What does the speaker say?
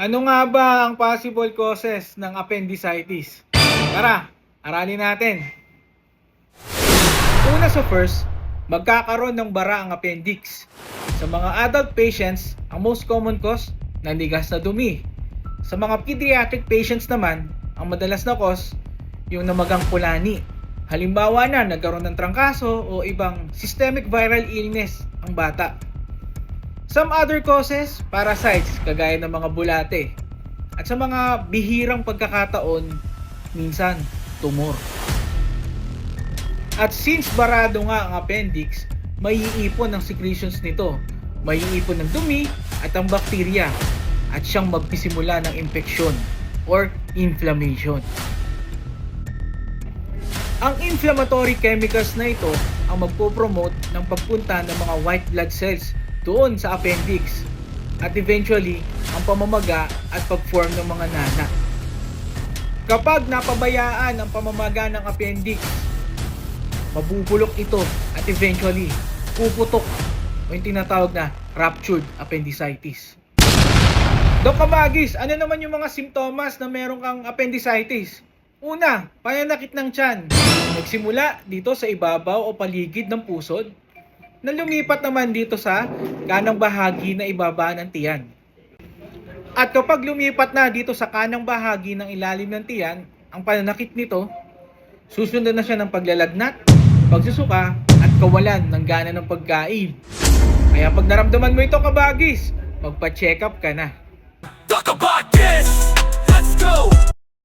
Ano nga ba ang possible causes ng appendicitis? Tara, aralin natin. Una sa first, magkakaroon ng bara ang appendix. Sa mga adult patients, ang most common cause, nanigas na dumi. Sa mga pediatric patients naman, ang madalas na cause, yung namagang pulani. Halimbawa na nagkaroon ng trangkaso o ibang systemic viral illness ang bata. Some other causes, parasites kagaya ng mga bulate. At sa mga bihirang pagkakataon, minsan tumor. At since barado nga ang appendix, may iipon ng secretions nito. May iipon ng dumi at ang bakterya at siyang magpisimula ng infeksyon or inflammation. Ang inflammatory chemicals na ito ang magpo-promote ng pagpunta ng mga white blood cells doon sa appendix at eventually ang pamamaga at pag-form ng mga nana. Kapag napabayaan ang pamamaga ng appendix, mabubulok ito at eventually puputok o yung tinatawag na ruptured appendicitis. Dok Kabagis, ano naman yung mga simptomas na meron kang appendicitis? Una, pananakit ng tiyan. Nagsimula dito sa ibabaw o paligid ng pusod na lumipat naman dito sa kanang bahagi na ibaba ng tiyan. At kapag lumipat na dito sa kanang bahagi ng ilalim ng tiyan, ang pananakit nito, susundan na siya ng paglalagnat, pagsusuka, at kawalan ng gana ng pagkain. Kaya pag naramdaman mo ito, Kabagis, magpa-check up ka na. Talk about this, let's go!